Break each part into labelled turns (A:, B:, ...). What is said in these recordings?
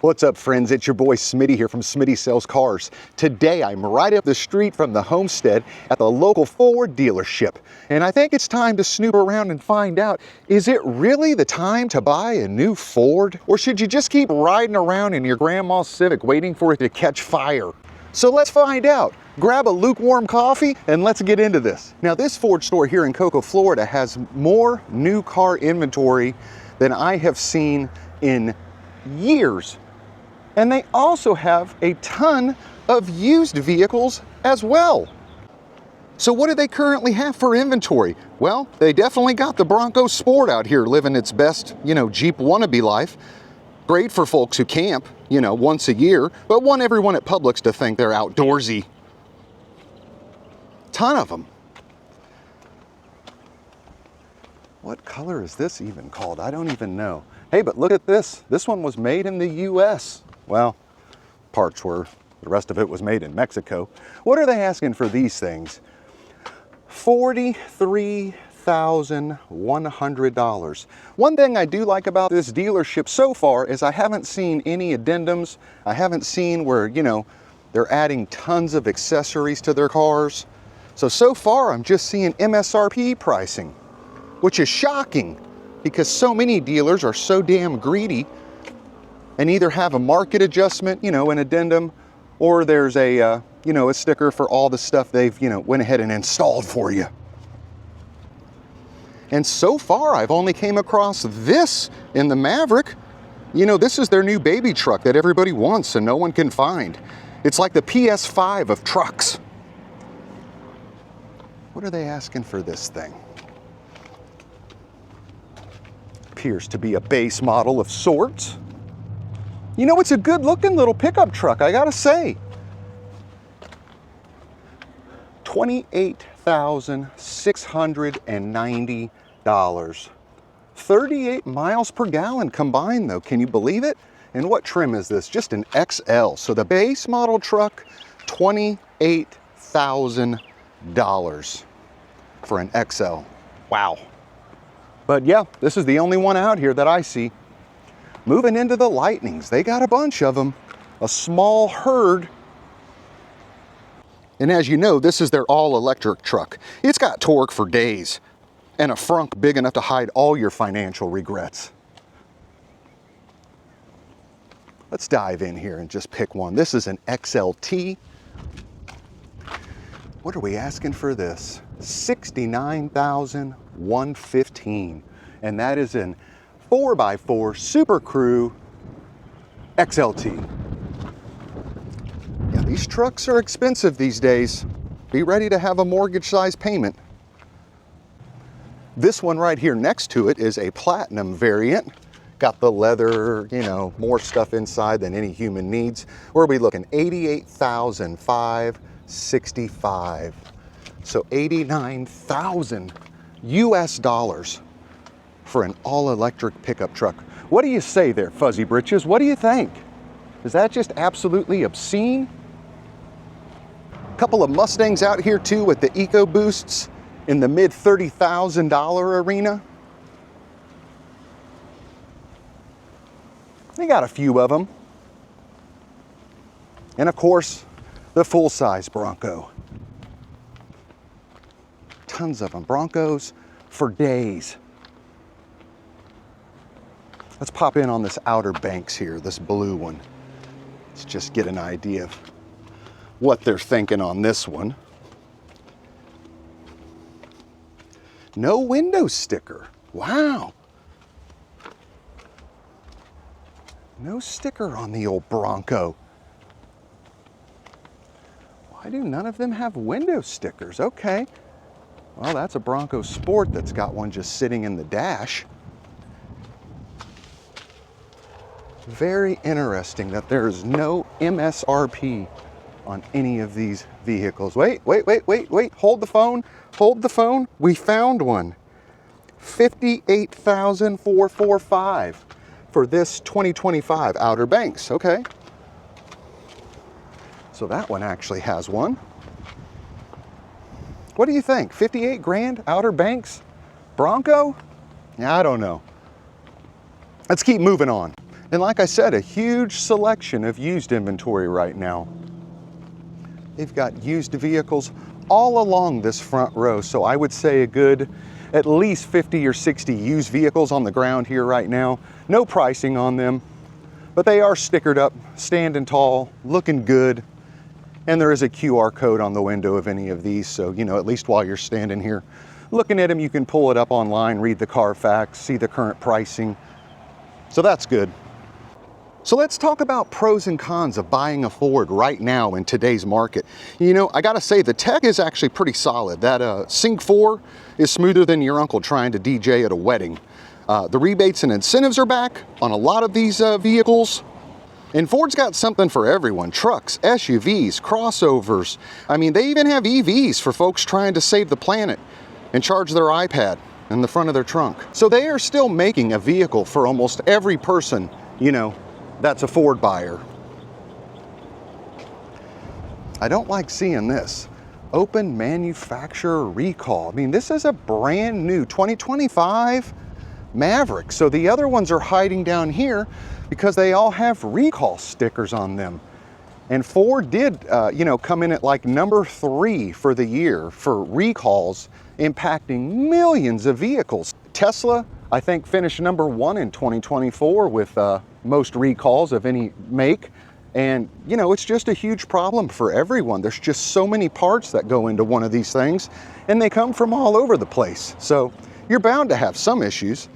A: What's up, friends? It's your boy Smitty here from Smitty Sells Cars. Today I'm right up the street from the homestead at the local Ford dealership. And I think it's time to snoop around and find out, is it really the time to buy a new Ford? Or should you just keep riding around in your grandma's Civic waiting for it to catch fire? So let's find out. Grab a lukewarm coffee and let's get into this. Now, this Ford store here in Cocoa, Florida has more new car inventory than I have seen in years. And they also have a ton of used vehicles as well. So what do they currently have for inventory? Well, they definitely got the Bronco Sport out here living its best, Jeep wannabe life. Great for folks who camp, once a year, but want everyone at Publix to think they're outdoorsy. Ton of them. What color is this even called? I don't even know. Hey, but look at this. This one was made in the US. Well, parts were. The rest of it was made in Mexico. What are they asking for these things? $43,100. One thing I do like about this dealership so far is I haven't seen any addendums. I haven't seen where, they're adding tons of accessories to their cars. So far I'm just seeing MSRP pricing, which is shocking because so many dealers are so damn greedy and either have a market adjustment, an addendum, or there's a sticker for all the stuff they've, went ahead and installed for you. And so far, I've only came across this in the Maverick. This is their new baby truck that everybody wants and no one can find. It's like the PS5 of trucks. What are they asking for this thing? Appears to be a base model of sorts. It's a good looking little pickup truck, I gotta say. $28,690. 38 miles per gallon combined though, can you believe it? And what trim is this? Just an XL. So the base model truck, $28,000 for an XL. Wow. But yeah, this is the only one out here that I see. Moving into the Lightnings, they got a bunch of them, a small herd. And as you know, this is their all-electric truck. It's got torque for days and a frunk big enough to hide all your financial regrets. Let's dive in here and just pick one. This is an XLT. What are we asking for this? $69,115. And that is an 4x4 Super Crew XLT. Yeah, these trucks are expensive these days. Be ready to have a mortgage-sized payment. This one right here next to it is a platinum variant. Got the leather, more stuff inside than any human needs. Where are we looking? $88,565. So 89,000 US dollars for an all-electric pickup truck. What do you say there, Fuzzy Britches? What do you think? Is that just absolutely obscene? A couple of Mustangs out here too with the EcoBoosts in the mid $30,000 arena. They got a few of them. And of course, the full-size Bronco. Tons of them. Broncos for days. Let's pop in on this Outer Banks here, this blue one. Let's just get an idea of what they're thinking on this one. No window sticker. Wow. No sticker on the old Bronco. Why do none of them have window stickers? Okay. Well, that's a Bronco Sport that's got one just sitting in the dash. Very interesting that there is no MSRP on any of these vehicles. Wait. Hold the phone. We found one. $58,445 for this 2025 Outer Banks. Okay. So that one actually has one. What do you think? 58 grand, Outer Banks, Bronco? Yeah, I don't know. Let's keep moving on. And like I said, a huge selection of used inventory right now. They've got used vehicles all along this front row. So I would say a good at least 50 or 60 used vehicles on the ground here right now. No pricing on them, but they are stickered up, standing tall, looking good. And there is a QR code on the window of any of these. So, you know, at least while you're standing here looking at them, you can pull it up online, read the Carfax, see the current pricing. So that's good. So let's talk about pros and cons of buying a Ford right now in today's market. You know, I gotta say the tech is actually pretty solid. That Sync 4 is smoother than your uncle trying to DJ at a wedding. The rebates and incentives are back on a lot of these vehicles. And Ford's got something for everyone. Trucks, SUVs, crossovers. I mean, they even have EVs for folks trying to save the planet and charge their iPad in the front of their trunk. So they are still making a vehicle for almost every person, you know, that's a Ford buyer. I don't like seeing this. Open manufacturer recall. I mean, this is a brand new 2025 Maverick. So the other ones are hiding down here because they all have recall stickers on them. And Ford did, you know, come in at like number 3 for the year for recalls impacting millions of vehicles. Tesla, I think, finished number 1 in 2024 with most recalls of any make. And, you know, it's just a huge problem for everyone. There's just so many parts that go into one of these things, and they come from all over the place. So you're bound to have some issues,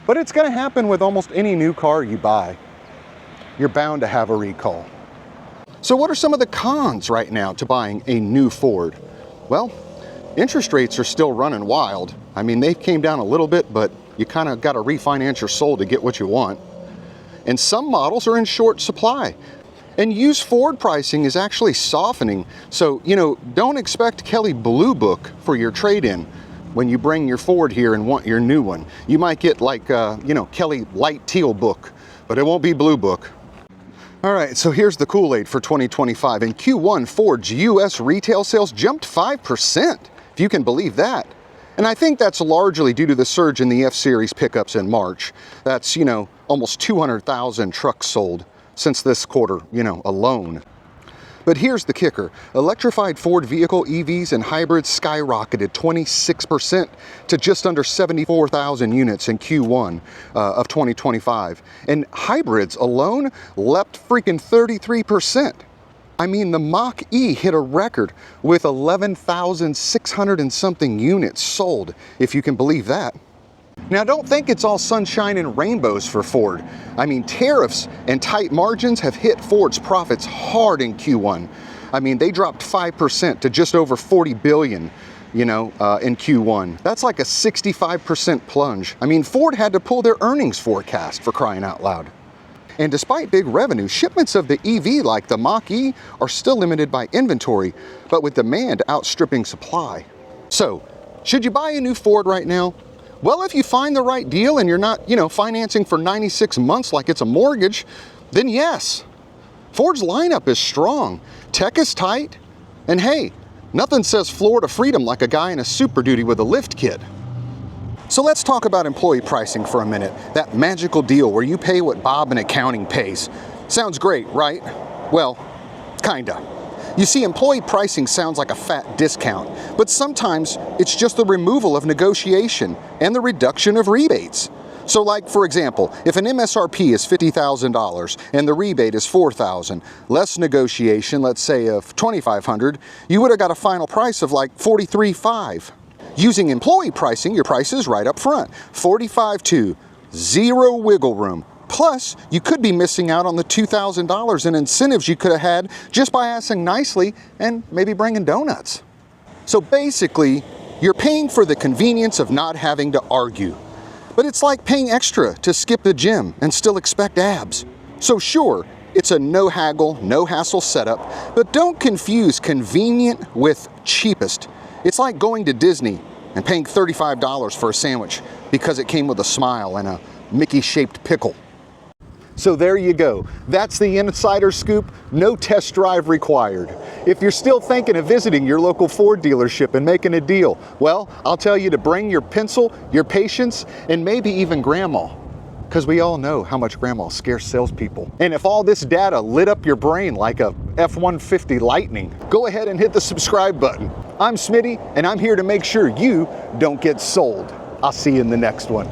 A: but it's going to happen with almost any new car you buy. You're bound to have a recall. So what are some of the cons right now to buying a new Ford? Well, interest rates are still running wild. I mean, they came down a little bit, but you kind of got to refinance your soul to get what you want. And some models are in short supply. And used Ford pricing is actually softening. So, you know, don't expect Kelley Blue Book for your trade-in when you bring your Ford here and want your new one. You might get like, you know, Kelley Light Teal Book, but it won't be Blue Book. All right, so here's the Kool-Aid for 2025. In Q1, Ford's US retail sales jumped 5%, if you can believe that. And I think that's largely due to the surge in the F-Series pickups in March. That's, you know, almost 200,000 trucks sold since this quarter, you know, alone. But here's the kicker. Electrified Ford vehicle EVs and hybrids skyrocketed 26% to just under 74,000 units in Q1 of 2025. And hybrids alone leapt freaking 33%. I mean, the Mach-E hit a record with 11,600 and something units sold, if you can believe that. Now, don't think it's all sunshine and rainbows for Ford. I mean, tariffs and tight margins have hit Ford's profits hard in Q1. I mean, they dropped 5% to just over 40 billion, you know, in Q1. That's like a 65% plunge. I mean, Ford had to pull their earnings forecast, for crying out loud. And despite big revenue, shipments of the EV like the Mach-E are still limited by inventory, but with demand outstripping supply. So, should you buy a new Ford right now? Well, if you find the right deal and you're not, you know, financing for 96 months like it's a mortgage, then yes. Ford's lineup is strong, tech is tight, and hey, nothing says Florida freedom like a guy in a Super Duty with a lift kit. So let's talk about employee pricing for a minute. That magical deal where you pay what Bob in accounting pays. Sounds great, right? Well, kinda. You see, employee pricing sounds like a fat discount, but sometimes it's just the removal of negotiation and the reduction of rebates. So like, for example, if an MSRP is $50,000 and the rebate is $4,000, less negotiation, let's say of $2,500, you would have got a final price of like $43,500. Using employee pricing, your price is right up front, $45,200, zero wiggle room. Plus, you could be missing out on the $2,000 in incentives you could have had just by asking nicely and maybe bringing donuts. So basically, you're paying for the convenience of not having to argue. But it's like paying extra to skip the gym and still expect abs. So sure, it's a no haggle, no hassle setup, but don't confuse convenient with cheapest. It's like going to Disney and paying $35 for a sandwich because it came with a smile and a Mickey-shaped pickle. So there you go. That's the insider scoop. No test drive required. If you're still thinking of visiting your local Ford dealership and making a deal, well, I'll tell you to bring your pencil, your patience, and maybe even grandma. because we all know how much Grandma scares salespeople. And if all this data lit up your brain like a F-150 Lightning, go ahead and hit the subscribe button. I'm Smitty, and I'm here to make sure you don't get sold. I'll see you in the next one.